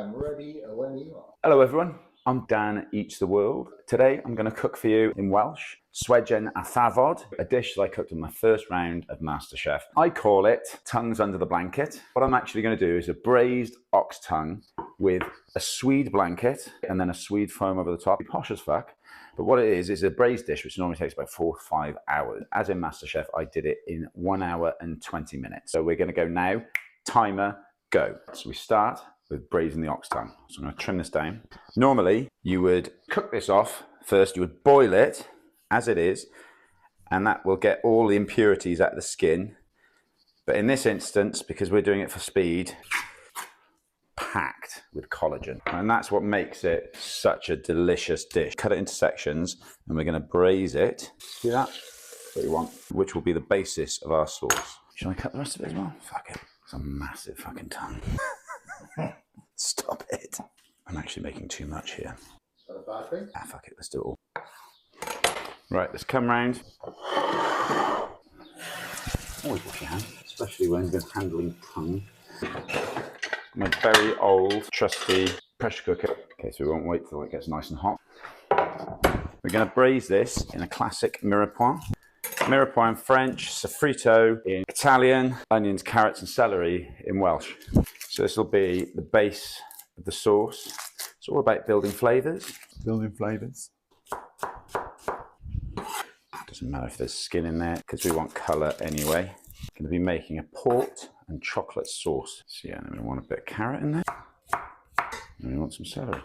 I'm ready when you are. Hello everyone, I'm Dan DanEatzTheWorld. Today I'm going to cook for you in Welsh, DanEatzTheWorld, a dish that I cooked in my first round of Masterchef. I call it tongues under the blanket. What I'm actually going to do is a braised ox tongue with a Swede blanket and then a Swede foam over the top. Posh as fuck. But what it is a braised dish which normally takes about 4 to 5 hours. As in Masterchef, I did it in 1 hour and 20 minutes. So we're going to go now. Timer, go. So we start with braising the ox tongue. So I'm going to trim this down. Normally, you would cook this off. First, you would boil it as it is, and that will get all the impurities out of the skin. But in this instance, because we're doing it for speed, packed with collagen. And that's what makes it such a delicious dish. Cut it into sections, and we're going to braise it. See that? That's what you want. Which will be the basis of our sauce. Should I cut the rest of it as well? Fuck it. It's a massive fucking tongue. Stop it. I'm actually making too much here. Is that a bad thing? Ah, fuck it. Let's do it all. Right, let's come round. Always wash your hands, especially when you're handling tongue. My very old, trusty pressure cooker. Okay, so we won't wait till it gets nice and hot. We're going to braise this in a classic mirepoix. Mirepoix in French, sofrito in Italian, onions, carrots and celery in Welsh. So this will be the base of the sauce. It's all about building flavours. Building flavours. Doesn't matter if there's skin in there because we want colour anyway. Going to be making a port and chocolate sauce. So yeah, then we want a bit of carrot in there. And we want some celery.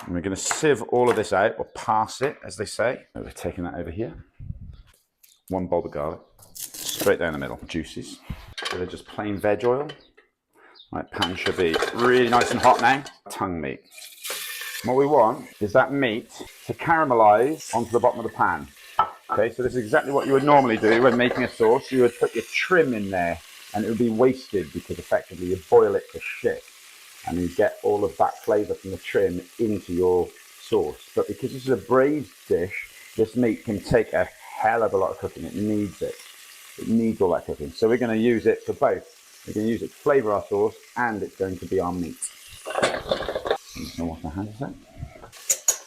And we're going to sieve all of this out, or pass it, as they say. So we're taking that over here. 1 bulb of garlic, straight down the middle. Juices. So they're just plain veg oil. Right, pan should be really nice and hot now. Tongue meat. What we want is that meat to caramelise onto the bottom of the pan. Okay, so this is exactly what you would normally do when making a sauce. You would put your trim in there, and it would be wasted because effectively you boil it to shit. And you get all of that flavour from the trim into your sauce. But because this is a braised dish, this meat can take a hell of a lot of cooking. It needs it. It needs all that cooking. So we're going to use it for both. We're going to use it to flavour our sauce, and it's going to be our meat. I'm just going to wash my hands a sec.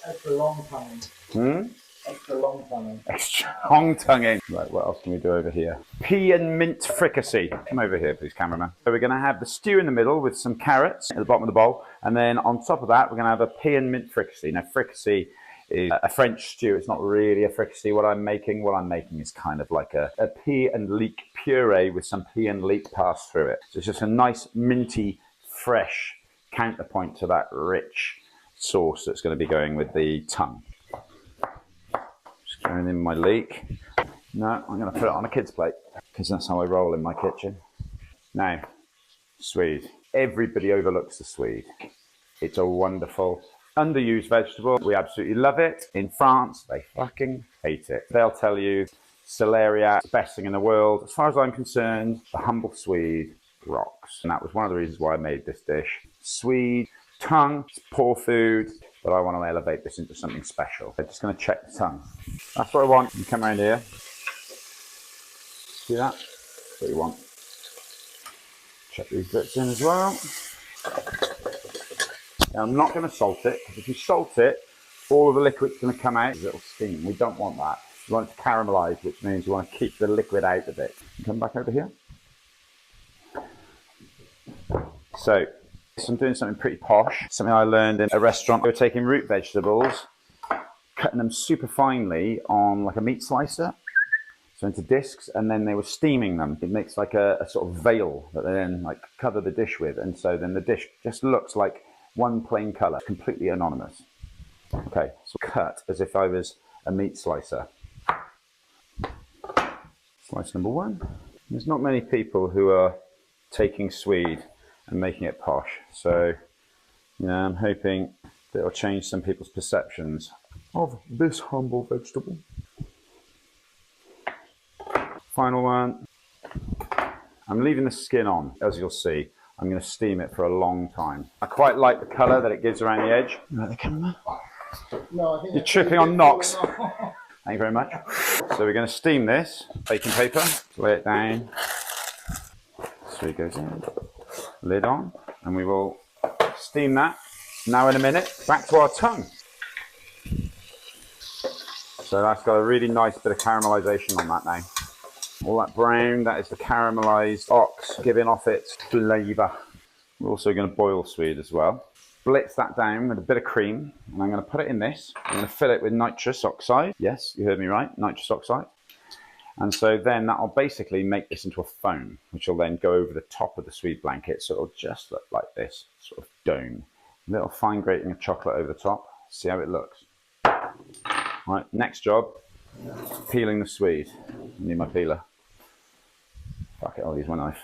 Extra long tongue. Extra long tongue. Extra long tonguing. Right, what else can we do over here? Pea and mint fricassee. Come over here, please, cameraman. So we're going to have the stew in the middle with some carrots at the bottom of the bowl. And then on top of that, we're going to have a pea and mint fricassee. Now, fricassee is a French stew. It's not really a fricassee. What I'm making is kind of like a pea and leek puree with some pea and leek passed through it. So it's just a nice, minty, fresh counterpoint to that rich sauce that's going to be going with the tongue. Just throwing in my leek. No, I'm going to put it on a kid's plate because that's how I roll in my kitchen. Now, Swede. Everybody overlooks the Swede. It's a wonderful, underused vegetable. We absolutely love it. In France, they fucking hate it. They'll tell you celeriac, the best thing in the world. As far as I'm concerned, the humble Swede rocks. And that was one of the reasons why I made this dish. Swede, tongue, it's poor food, but I want to elevate this into something special. I'm just going to check the tongue. That's what I want. You come around here. See that? That's what you want. Check these bits in as well. Now, I'm not going to salt it, because if you salt it, all of the liquid's going to come out. It'll steam. We don't want that. You want it to caramelise, which means you want to keep the liquid out of it. Come back over here. So, I'm doing something pretty posh, something I learned in a restaurant. They were taking root vegetables, cutting them super finely on like a meat slicer, so into discs, and then they were steaming them. It makes like a sort of veil that they then like cover the dish with, and so then the dish just looks like one plain colour, completely anonymous. Okay, so cut as if I was a meat slicer. Slice number 1. There's not many people who are taking Swede and making it posh. So, I'm hoping that it'll change some people's perceptions of this humble vegetable. Final one. I'm leaving the skin on, as you'll see. I'm going to steam it for a long time. I quite like the colour that it gives around the edge. You like the camera? No, I think you're tripping on knocks. Thank you very much. So we're going to steam this. Baking paper. Lay it down. So it goes in. Lid on. And we will steam that. Now in a minute, back to our tongue. So that's got a really nice bit of caramelization on that now. All that brown, that is the caramelized ox giving off its flavor. We're also going to boil Swede as well. Blitz that down with a bit of cream, and I'm going to put it in this. I'm going to fill it with nitrous oxide. Yes, you heard me right, nitrous oxide. And so then that'll basically make this into a foam, which will then go over the top of the Swede blanket, so it'll just look like this sort of dome. A little fine grating of chocolate over the top. See how it looks. Right, next job, peeling the Swede. I need my peeler. Fuck it, I'll use my knife.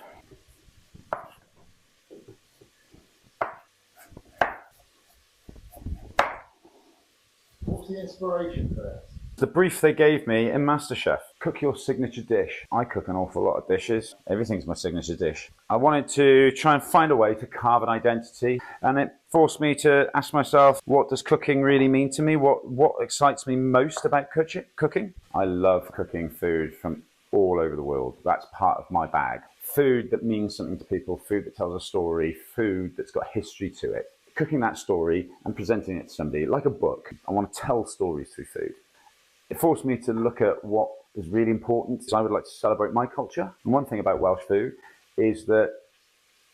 What's the inspiration for this? The brief they gave me in Masterchef, cook your signature dish. I cook an awful lot of dishes. Everything's my signature dish. I wanted to try and find a way to carve an identity, and it forced me to ask myself, what does cooking really mean to me? What excites me most about cooking? I love cooking food from all over the world. That's part of my bag. Food that means something to people, food that tells a story, food that's got history to it. Cooking that story and presenting it to somebody, like a book. I want to tell stories through food. It forced me to look at what is really important. So I would like to celebrate my culture. And one thing about Welsh food is that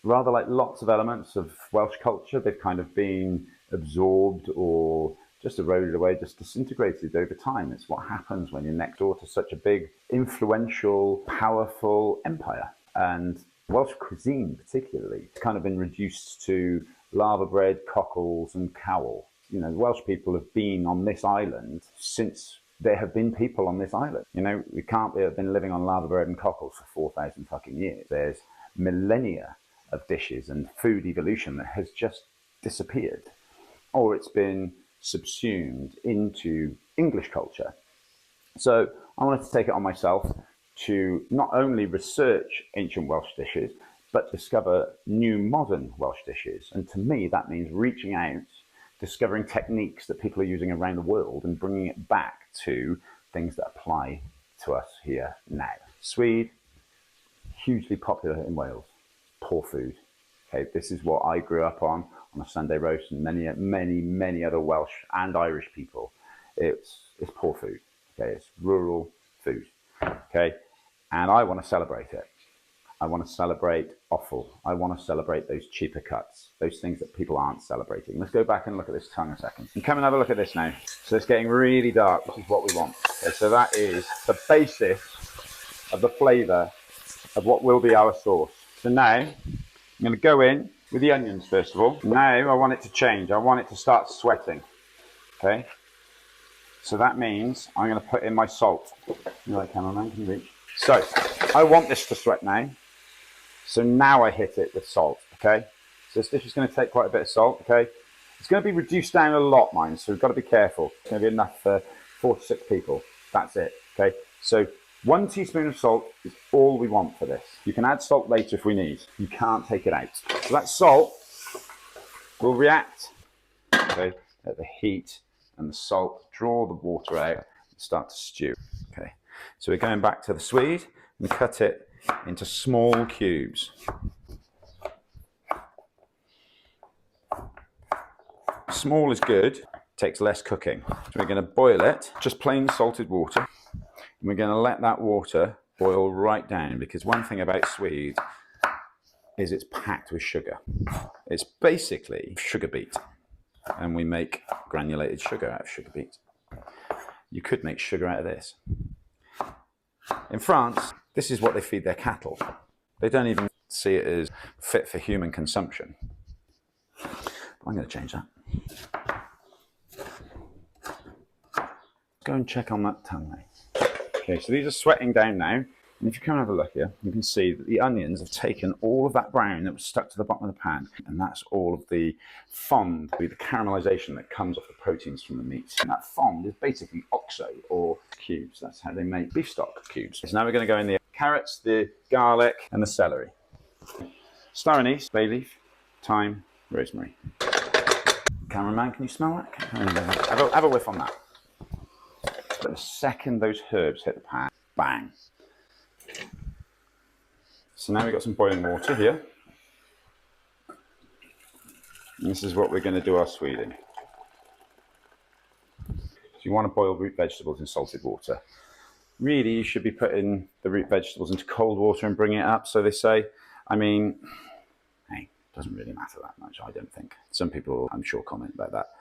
rather like lots of elements of Welsh culture, they've kind of been absorbed or just eroded away, just disintegrated over time. It's what happens when you're next door to such a big, influential, powerful empire. And Welsh cuisine particularly, it's kind of been reduced to lava bread, cockles and cowl. You know, the Welsh people have been on this island since there have been people on this island. You know, we can't have been living on lava bread and cockles for 4,000 fucking years. There's millennia of dishes and food evolution that has just disappeared, or it's been subsumed into English culture. So I wanted to take it on myself to not only research ancient Welsh dishes, but discover new modern Welsh dishes. And to me, that means reaching out, discovering techniques that people are using around the world and bringing it back to things that apply to us here now. Swede, hugely popular in Wales. Poor food. Okay, this is what I grew up on a Sunday roast, and many other Welsh and Irish people. It's poor food. Okay, it's rural food. Okay, and I want to celebrate it. I want to celebrate offal. I want to celebrate those cheaper cuts, those things that people aren't celebrating. Let's go back and look at this tongue a second. And come and have a look at this now. So it's getting really dark, which is what we want. Okay, so that is the basis of the flavour of what will be our sauce. So now I'm going to go in with the onions first of all. Now I want it to change. I want it to start sweating. Okay. So that means I'm going to put in my salt. You like, cameraman, can you reach? So I want this to sweat now. So now I hit it with salt, okay? So this dish is going to take quite a bit of salt, okay? It's going to be reduced down a lot, mind, so we've got to be careful. It's going to be enough for 4 to 6 people. That's it, okay? So 1 teaspoon of salt is all we want for this. You can add salt later if we need. You can't take it out. So that salt will react, okay, at the heat, and the salt draw the water out and start to stew, okay? So we're going back to the Swede and cut it into small cubes. Small is good, takes less cooking. So we're going to boil it, just plain salted water. And we're going to let that water boil right down, because one thing about Swede is it's packed with sugar. It's basically sugar beet. And we make granulated sugar out of sugar beet. You could make sugar out of this. In France, this is what they feed their cattle. They don't even see it as fit for human consumption. I'm going to change that. Go and check on that tongue now. Okay, so these are sweating down now. And if you come and have a look here, you can see that the onions have taken all of that brown that was stuck to the bottom of the pan. And that's all of the fond, the caramelization that comes off the proteins from the meat. And that fond is basically oxo or cubes. That's how they make beef stock cubes. So now we're going to go in the carrots, the garlic, and the celery. Star anise, bay leaf, thyme, rosemary. Cameraman, can you smell that? Have a whiff on that. But the second those herbs hit the pan, bang. So now we've got some boiling water here. And this is what we're going to do our swede in. So you want to boil root vegetables in salted water. Really, you should be putting the root vegetables into cold water and bringing it up, so they say. I mean, hey, it doesn't really matter that much, I don't think. Some people, I'm sure, comment about that.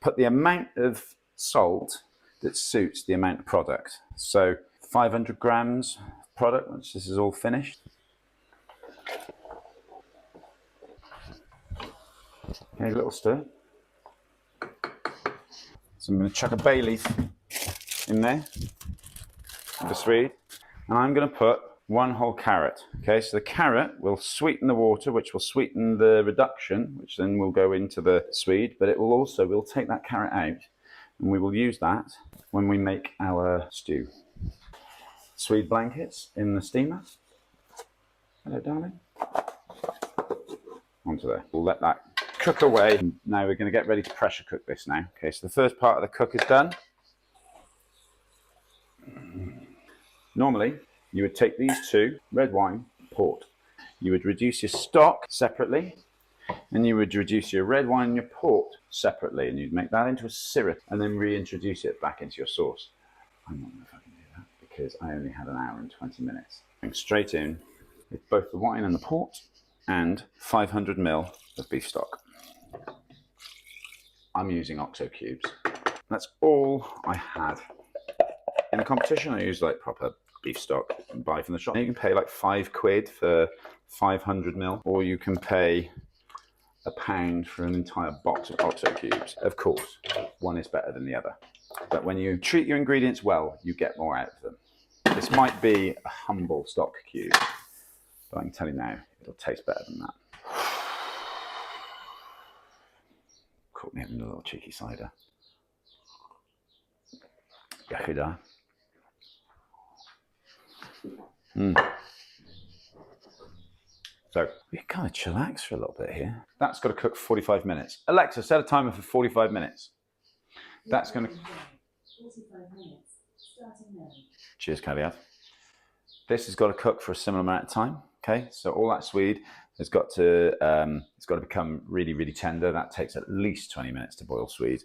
Put the amount of salt that suits the amount of product. So 500 grams product, once this is all finished. Okay, a little stir. So I'm going to chuck a bay leaf in there, the swede, and I'm going to put 1 whole carrot. Okay, so the carrot will sweeten the water, which will sweeten the reduction, which then will go into the swede, but it will also, we'll take that carrot out, and we will use that when we make our stew. Swede blankets in the steamer. Hello, darling. Onto there. We'll let that cook away. Now we're going to get ready to pressure cook this now. Okay, so the first part of the cook is done. Normally, you would take these two, red wine, port. You would reduce your stock separately, and you would reduce your red wine and your port separately, and you'd make that into a syrup, and then reintroduce it back into your sauce. I'm not going to fucking do that, because I only had an hour and 20 minutes. Going straight in with both the wine and the port, and 500 ml of beef stock. I'm using OXO cubes. That's all I had. In the competition, I used like proper beef stock and buy from the shop. You can pay like £5 for 500 ml, or you can pay £1 for an entire box of OXO cubes. Of course, one is better than the other. But when you treat your ingredients well, you get more out of them. This might be a humble stock cube, but I can tell you now, it'll taste better than that. Caught me having a little cheeky cider. Yachida. So we can kind of chillax for a little bit here. That's got to cook for 45 minutes. Alexa, set a timer for 45 minutes. That's going to... 45 minutes, starting now. Cheers, Caveat. This has got to cook for a similar amount of time. Okay, so all that swede has got to, it's got to become really, really tender. That takes at least 20 minutes to boil swede.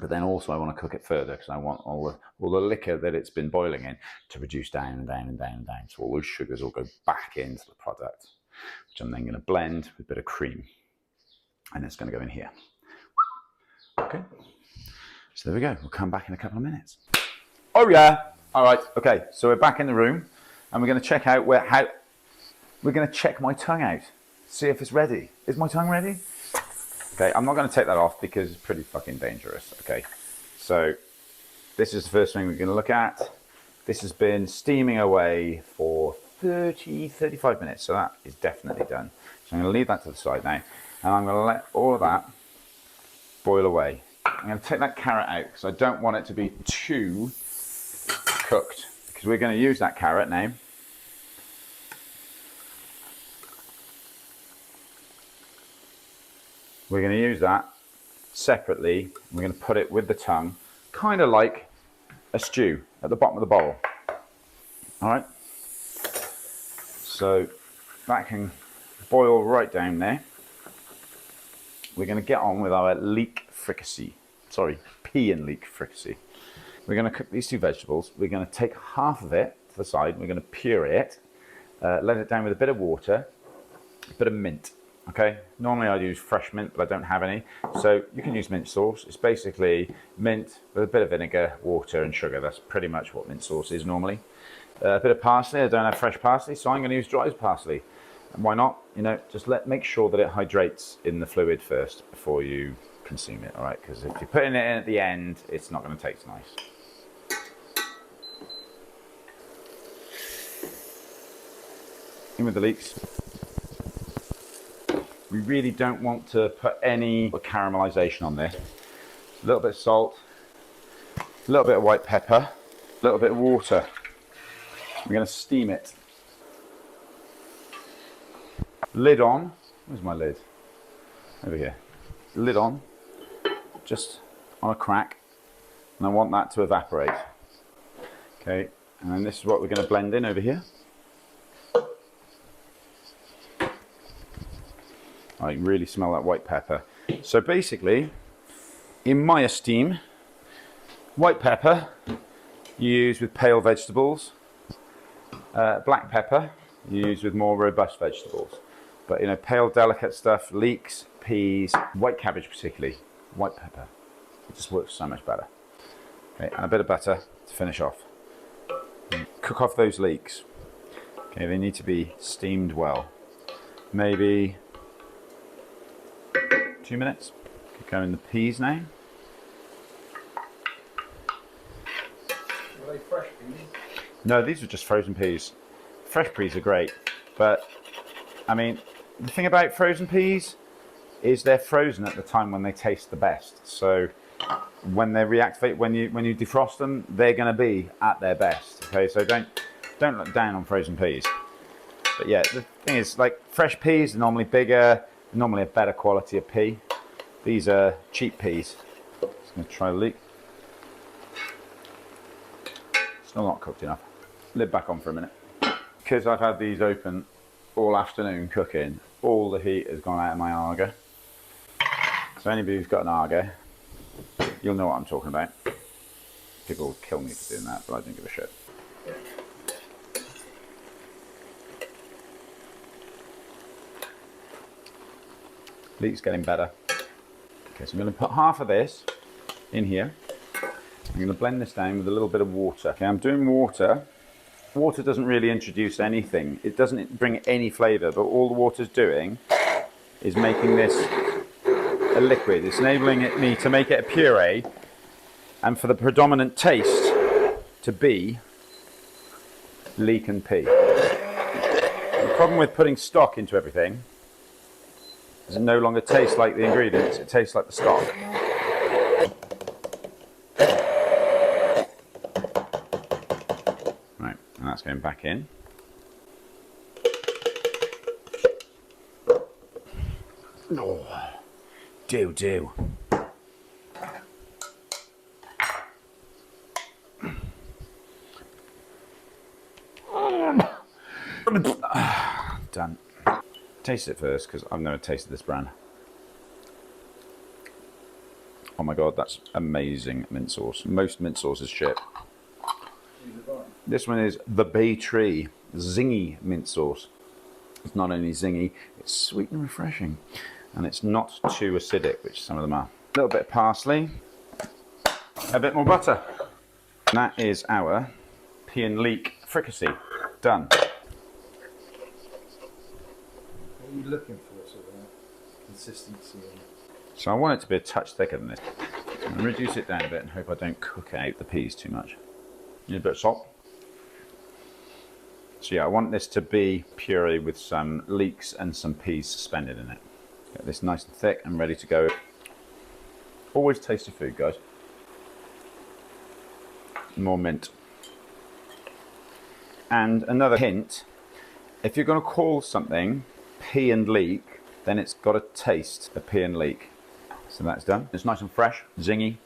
But then also I want to cook it further because I want all the liquor that it's been boiling in to reduce down and down and down and down. So all those sugars will go back into the product, which I'm then going to blend with a bit of cream. And it's going to go in here. Okay, so there we go. We'll come back in a couple of minutes. Oh yeah. All right. Okay, so we're back in the room and we're going to check out we're going to check my tongue out, see if it's ready. Is my tongue ready? Okay, I'm not going to take that off because it's pretty fucking dangerous. Okay, so this is the first thing we're going to look at. This has been steaming away for 35 minutes, so that is definitely done. So I'm going to leave that to the side now, and I'm going to let all of that boil away. I'm going to take that carrot out because I don't want it to be too cooked, because we're going to use that carrot now. We're going to use that separately. We're going to put it with the tongue, kind of like a stew at the bottom of the bowl. All right. So that can boil right down there. We're going to get on with our leek fricassee. Sorry, pea and leek fricassee. We're going to cook these two vegetables. We're going to take half of it to the side. We're going to puree it, let it down with a bit of water, a bit of mint. Okay, normally I'd use fresh mint, but I don't have any. So you can use mint sauce. It's basically mint with a bit of vinegar, water and sugar. That's pretty much what mint sauce is normally. A bit of parsley. I don't have fresh parsley, so I'm going to use dried parsley. And why not? You know, just make sure that it hydrates in the fluid first before you consume it. All right, because if you're putting it in at the end, it's not going to taste nice. In with the leeks. We really don't want to put any caramelization on this. A little bit of salt, a little bit of white pepper, a little bit of water. We're going to steam it. Lid on. Where's my lid? Over here. Lid on, just on a crack, and I want that to evaporate. Okay, and then this is what we're going to blend in over here. I really smell that white pepper. So basically, in my esteem, white pepper you use with pale vegetables, black pepper you use with more robust vegetables. But you know, pale delicate stuff, leeks, peas, white cabbage particularly, white pepper, it just works so much better. Okay, and a bit of butter to finish off. Cook off those leeks. Okay, they need to be steamed well. Maybe 2 minutes. Could go in the peas now. Are they fresh peas? No, these are just frozen peas. Fresh peas are great, but I mean, the thing about frozen peas is they're frozen at the time when they taste the best. So when they reactivate, when you defrost them, they're going to be at their best. Okay, so don't look down on frozen peas. But yeah, the thing is, like, fresh peas are normally bigger, normally a better quality of pea. These are cheap peas. Just going to try the leek. Still not cooked enough. Lid back on for a minute. Because I've had these open all afternoon cooking, all the heat has gone out of my Arga. So anybody who's got an Arga, you'll know what I'm talking about. People will kill me for doing that, but I don't give a shit. Leek's getting better. Okay, so I'm going to put half of this in here. I'm going to blend this down with a little bit of water. Okay, I'm doing water. Water doesn't really introduce anything. It doesn't bring any flavour, but all the water's doing is making this a liquid. It's enabling me to make it a puree and for the predominant taste to be leek and pea. The problem with putting stock into everything is it no longer tastes like the ingredients, it tastes like the stock. Right, and that's going back in. Oh, do. Done. Taste it first, because I've never tasted this brand. Oh my god, that's amazing mint sauce. Most mint sauce is shit. This one is the Bay Tree Zingy mint sauce. It's not only zingy, it's sweet and refreshing. And it's not too acidic, which some of them are. A little bit of parsley, a bit more butter. And that is our pea and leek fricassee. Done. What are you looking for, sort of consistency? So I want it to be a touch thicker than this. I'm going to reduce it down a bit and hope I don't cook out the peas too much. Need a bit of salt. So yeah, I want this to be puree with some leeks and some peas suspended in it. Get this nice and thick and ready to go. Always taste of food, guys. More mint. And another hint, if you're going to call something pea and leek, then it's got a taste of pea and leek. So that's done. It's nice and fresh, zingy,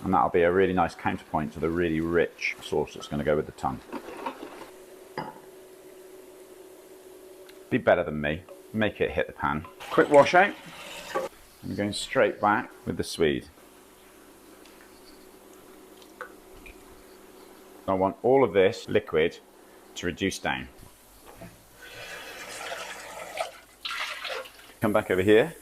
and that'll be a really nice counterpoint to the really rich sauce that's going to go with the tongue. Be better than me. Make it hit the pan. Quick wash out. I'm going straight back with the Swede. I want all of this liquid to reduce down. Come back over here.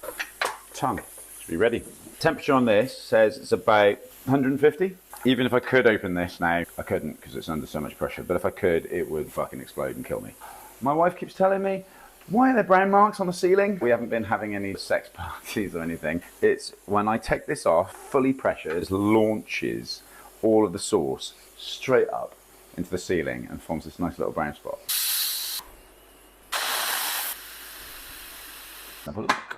Tongue should be ready. Temperature on this says it's about 150. Even if I could open this now, I couldn't because it's under so much pressure. But if I could, it would fucking explode and kill me. My wife keeps telling me, why are there brown marks on the ceiling? We haven't been having any sex parties or anything. It's when I take this off, fully pressured, it launches all of the sauce straight up into the ceiling and forms this nice little brown spot. Have a look.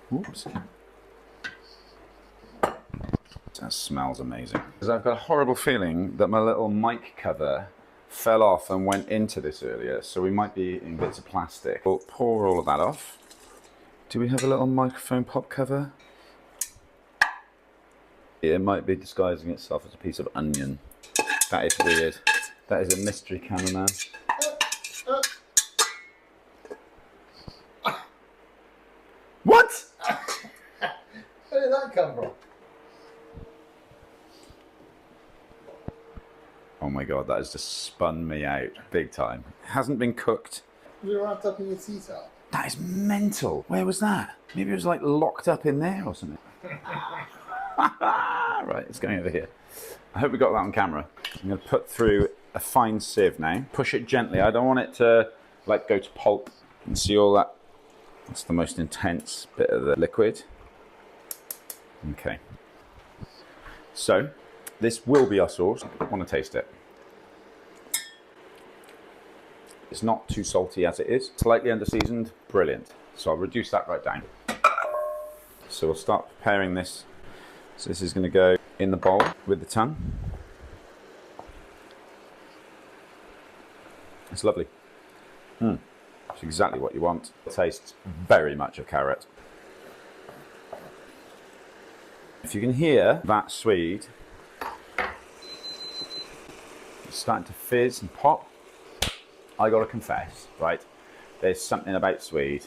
Whoops. That smells amazing. Because I've got a horrible feeling that my little mic cover fell off and went into this earlier, so we might be eating bits of plastic. We'll pour all of that off. Do we have a little microphone pop cover? It might be disguising itself as a piece of onion. That is weird. That is a mystery cameraman. What? Where did that come from? Oh my god, that has just spun me out big time. It hasn't been cooked. Was it wrapped up in your tea towel? That is mental. Where was that? Maybe it was like locked up in there or something. Right, it's going over here. I hope we got that on camera. I'm going to put through a fine sieve now. Push it gently. I don't want it to like go to pulp. You can see all that. That's the most intense bit of the liquid. Okay. So, this will be our sauce. I want to taste it. It's not too salty as it is. Slightly under-seasoned. Brilliant. So I'll reduce that right down. So we'll start preparing this. So this is going to go in the bowl with the tongue. It's lovely. It's exactly what you want. It tastes very much of carrot. If you can hear that swede, it's starting to fizz and pop. I gotta confess, right? There's something about swede.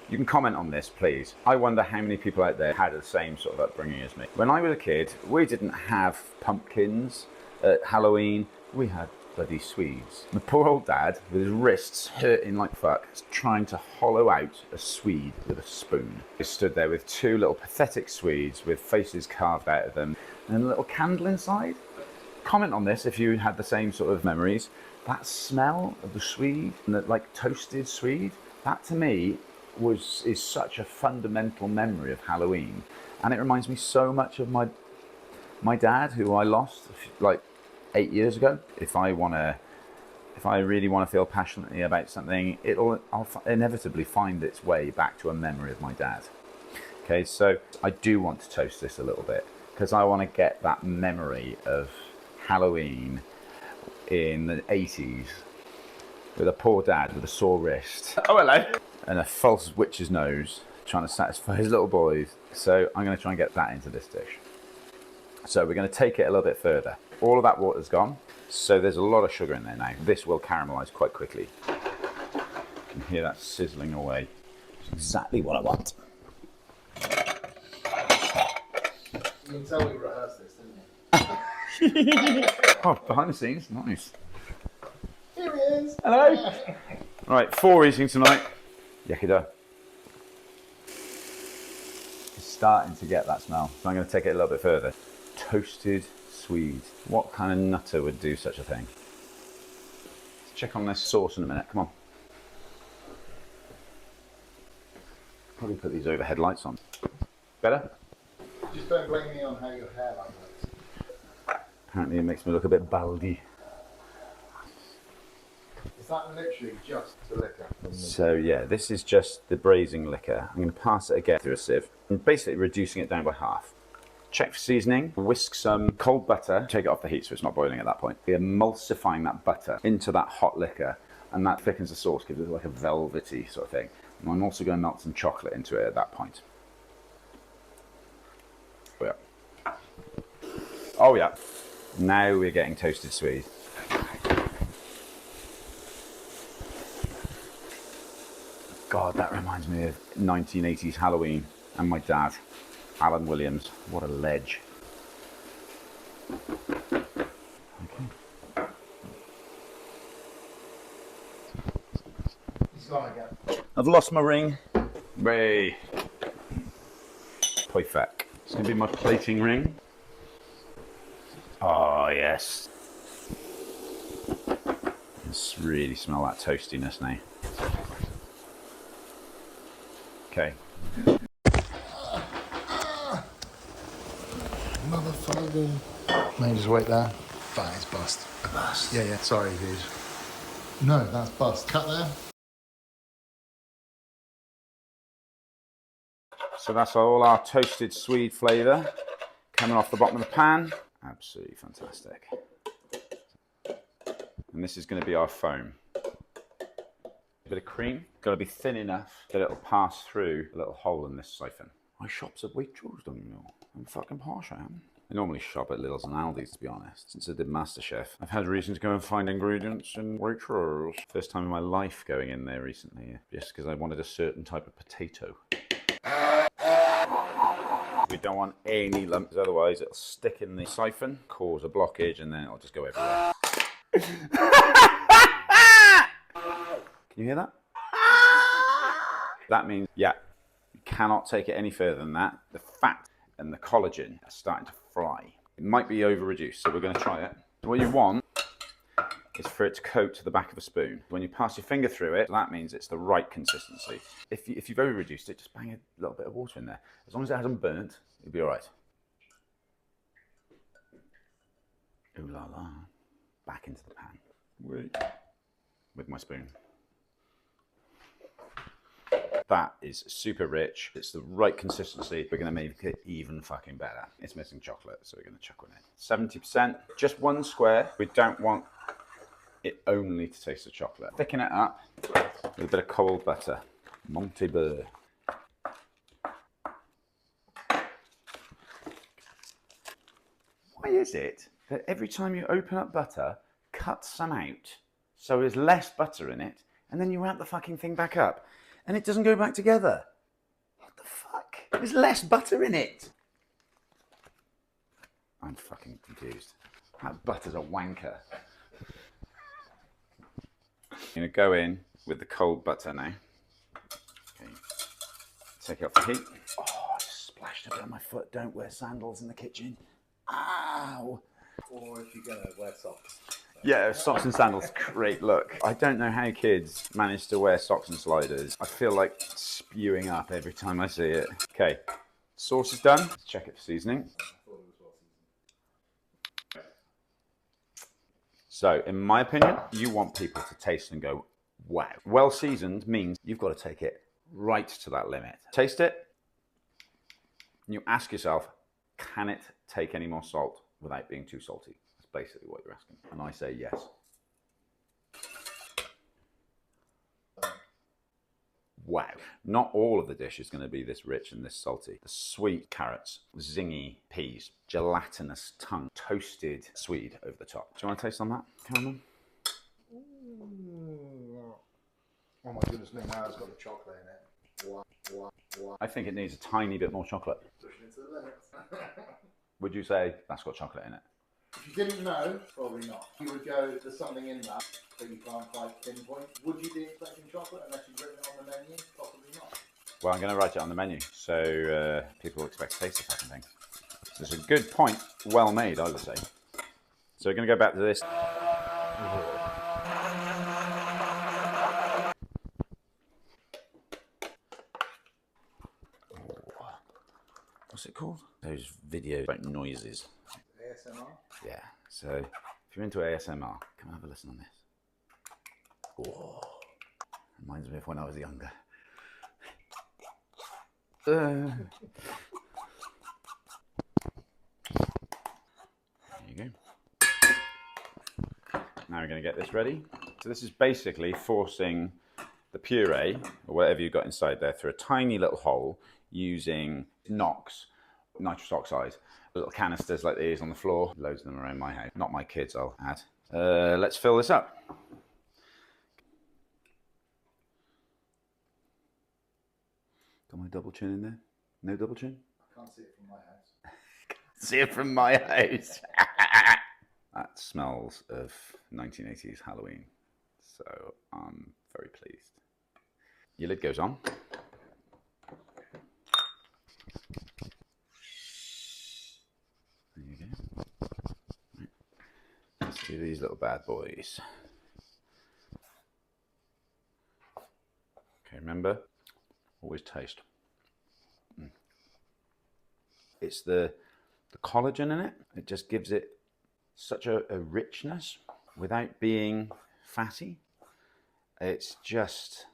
You can comment on this, please. I wonder how many people out there had the same sort of upbringing as me. When I was a kid, we didn't have pumpkins at Halloween. We had bloody Swedes. My poor old dad, with his wrists hurting like fuck, is trying to hollow out a Swede with a spoon. He stood there with two little pathetic Swedes with faces carved out of them and a little candle inside. Comment on this if you had the same sort of memories. That smell of the Swede and that like toasted Swede, that to me is such a fundamental memory of Halloween, and it reminds me so much of my dad, who I lost like 8 years ago. If I really want to feel passionately about something, I'll inevitably find its way back to a memory of my dad. Okay, so I do want to toast this a little bit because I want to get that memory of Halloween in the 80s with a poor dad with a sore wrist. Oh, hello. And a false witch's nose, trying to satisfy his little boys. So I'm going to try and get that into this dish. So we're going to take it a little bit further. All of that water's gone, so there's a lot of sugar in there now. This will caramelise quite quickly. You can hear that sizzling away. It's exactly what I want. You can tell we rehearsed this, didn't you? Oh, behind the scenes, nice. Here he is. Hello. Right, 4 eating tonight. Yakida. It's starting to get that smell, so I'm going to take it a little bit further. Toasted Swede. What kind of nutter would do such a thing? Let's check on this sauce in a minute. Come on. Probably put these overhead lights on. Better? Just don't blame me on how your hair looks. Apparently it makes me look a bit baldy. Is that literally just the liquor? So yeah, this is just the braising liquor. I'm going to pass it again through a sieve and basically reducing it down by half. Check for seasoning, whisk some cold butter, take it off the heat so it's not boiling at that point. We're emulsifying that butter into that hot liquor, and that thickens the sauce, gives it like a velvety sort of thing. And I'm also going to melt some chocolate into it at that point. Oh yeah. Oh yeah. Now we're getting toasted Swede. God, that reminds me of 1980s Halloween and my dad, Alan Williams. What a ledge. Okay. He's gone again. I've lost my ring. Ray. Perfect. It's going to be my plating ring. Oh, yes. Let's really smell that toastiness now. Okay. Motherfucker. May just wait there. That is bust. A bust? Yeah, sorry, dude. No, that's bust. Cut there. So that's all our toasted Swede flavour coming off the bottom of the pan. Absolutely fantastic. And this is going to be our foam. A bit of cream, got to be thin enough that it'll pass through a little hole in this siphon. I shops at Waitrose, don't you know? I'm fucking posh, I am. I normally shop at Lidl's and Aldi's, to be honest. Since I did Masterchef, I've had reason to go and find ingredients in Waitrose. First time in my life going in there recently, just because I wanted a certain type of potato. We don't want any lumps, otherwise it'll stick in the siphon, cause a blockage, and then it'll just go everywhere. Can you hear that? That means, yeah, you cannot take it any further than that. The fat and the collagen are starting to fry. It might be over-reduced, so we're going to try it. What you want is for it to coat the back of a spoon. When you pass your finger through it, that means it's the right consistency. If you've over-reduced it, just bang a little bit of water in there. As long as it hasn't burnt, it'll be all right. Ooh la la. Back into the pan. Wait. With my spoon. That is super rich. It's the right consistency. We're going to make it even fucking better. It's missing chocolate, so we're going to chuck one in. 70%, just one square. We don't want it only to taste the chocolate. Thicken it up with a bit of cold butter. Monty Beurre. Why is it that every time you open up butter, cut some out so there's less butter in it, and then you wrap the fucking thing back up, and it doesn't go back together? What the fuck? There's less butter in it. I'm fucking confused. That butter's a wanker. I'm going to go in with the cold butter now. Okay. Take it off the heat. Oh, I just splashed a bit on my foot. Don't wear sandals in the kitchen. Ow! Or if you're going to wear socks. Yeah, socks and sandals, great look. I don't know how kids manage to wear socks and sliders. I feel like spewing up every time I see it. Okay, sauce is done. Let's check it for seasoning. So, in my opinion, you want people to taste and go, wow. Well seasoned means you've got to take it right to that limit. Taste it, and you ask yourself, can it take any more salt without being too salty? That's basically what you're asking. And I say yes. Wow. Not all of the dish is going to be this rich and this salty. The sweet carrots, zingy peas, gelatinous tongue, toasted swede over the top. Do you want to taste on that, Cameron? Oh my goodness me, now it's got the chocolate in it. I think it needs a tiny bit more chocolate. Pushing it to the limit. Would you say that's got chocolate in it? If you didn't know, probably not. You would go, there's something in that you can't quite pinpoint. Would you be expecting chocolate unless you'd written it on the menu? Possibly not. Well, I'm going to write it on the menu, so people will expect to taste the fucking thing. So it's a good point, well made, I would say. So we're going to go back to this. What's it called? Those videos about noises. ASMR? Yeah, so if you're into ASMR, come and have a listen on this. Oh, reminds me of when I was younger. There you go. Now we're going to get this ready. So this is basically forcing the puree, or whatever you've got inside there, through a tiny little hole using NOx, nitrous oxide. Little canisters like these on the floor. Loads of them around my house. Not my kids, I'll add. Let's fill this up. Got my double chin in there? No double chin? I can't see it from my house. See it from my house. That smells of 1980s Halloween. So I'm very pleased. Your lid goes on. There you go. Right. Let's do these little bad boys. Okay, remember, always taste. It's the collagen in it. It just gives it such a richness without being fatty. It's just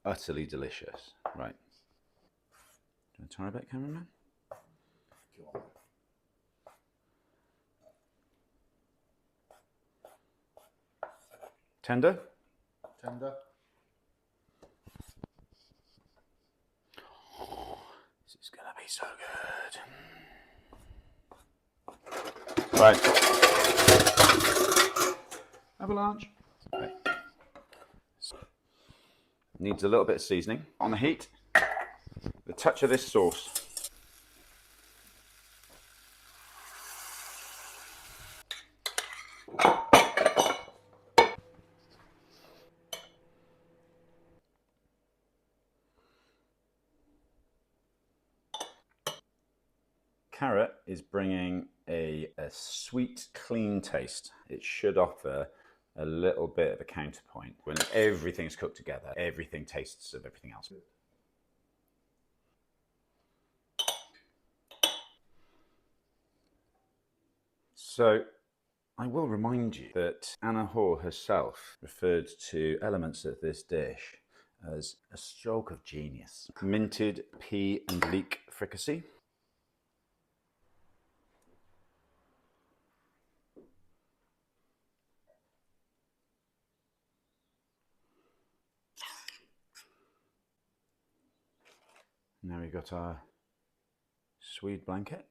utterly delicious. Right. Do you want to try a bit, cameraman? Go on. Tender? Tender. This is going to be so good. Right. Avalanche. Okay. Needs a little bit of seasoning. On the heat, the touch of this sauce. Carrot is bringing a sweet, clean taste. It should offer a little bit of a counterpoint. When everything's cooked together, everything tastes of everything else. So, I will remind you that Anna Hoare herself referred to elements of this dish as a stroke of genius. Minted pea and leek fricassee. Now we've got our Swede blanket.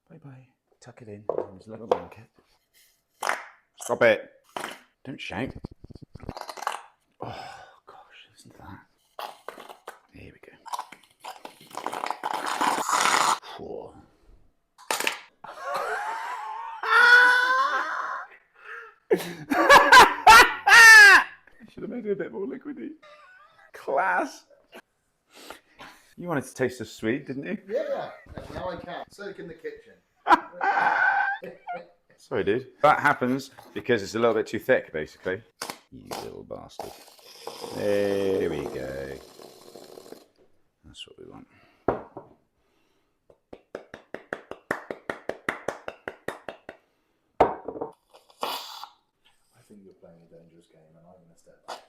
Bye-bye. Tuck it in. There's a little blanket. Stop it. Don't shout. Oh, gosh, listen to that. Here we go. Whoa. Should have made it a bit more liquidy. Class. You wanted to taste the sweet, didn't you? Yeah. Now I can. Soak in the kitchen. Sorry, dude. That happens because it's a little bit too thick, basically. You little bastard. There we go. That's what we want. I think you're playing a dangerous game and I'm going to step back.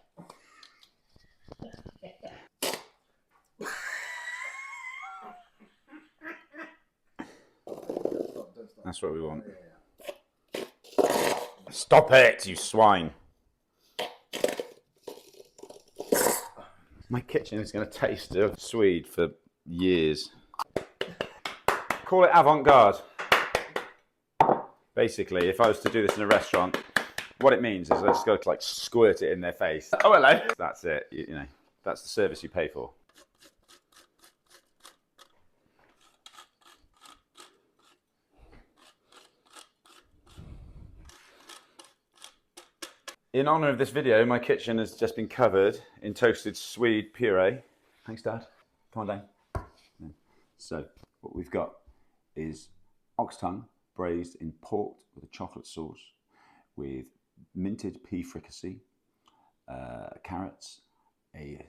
Don't stop. That's what we want. Yeah. Stop it, you swine. My kitchen is going to taste of Swede for years. Call it avant-garde. Basically, if I was to do this in a restaurant, what it means is I just go to like squirt it in their face. Oh, hello. That's it. You know, that's the service you pay for. In honour of this video, my kitchen has just been covered in toasted Swede puree. Thanks, Dad. Come on down. So, what we've got is ox tongue braised in pork with a chocolate sauce, with minted pea fricassee, carrots,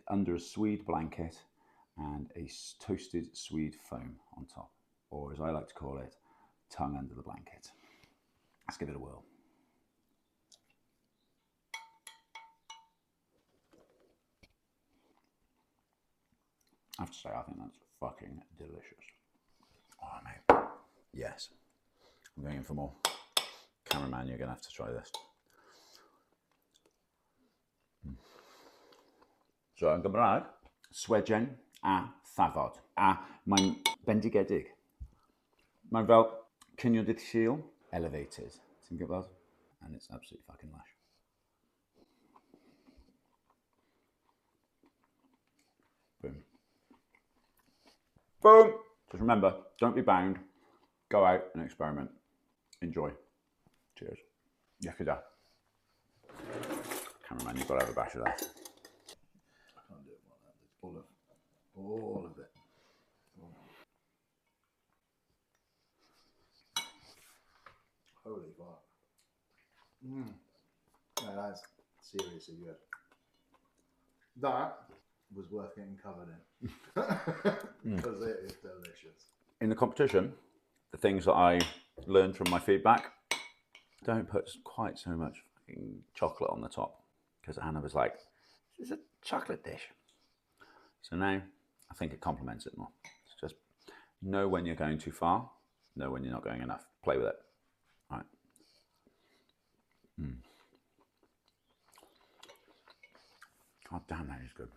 under a Swede blanket, and a toasted Swede foam on top, or as I like to call it, tongue under the blanket. Let's give it a whirl. I have to say, I think that's fucking delicious. Oh, mate. Yes. I'm going in for more. Cameraman, you're going to have to try this. So, yn Gymraeg, swedjen a thafod. A mae'n bendigedig. Mae'n fel cinio dydd Sul, elevated. Ti'n gwybod? And it's absolutely fucking lush. Boom. Boom! Just remember, don't be bound. Go out and experiment. Enjoy. Cheers. Yakida. Cameraman, you've got to have a bash of that. I can't do it like that. It's all of it. Holy fuck. No, that's seriously good. That was worth getting covered in. Because it is delicious. In the competition, the things that I learned from my feedback, don't put quite so much fucking chocolate on the top. Because Anna was like, it's a chocolate dish. So now, I think it complements it more. It's just know when you're going too far, know when you're not going enough. Play with it. All right. God damn, that is good.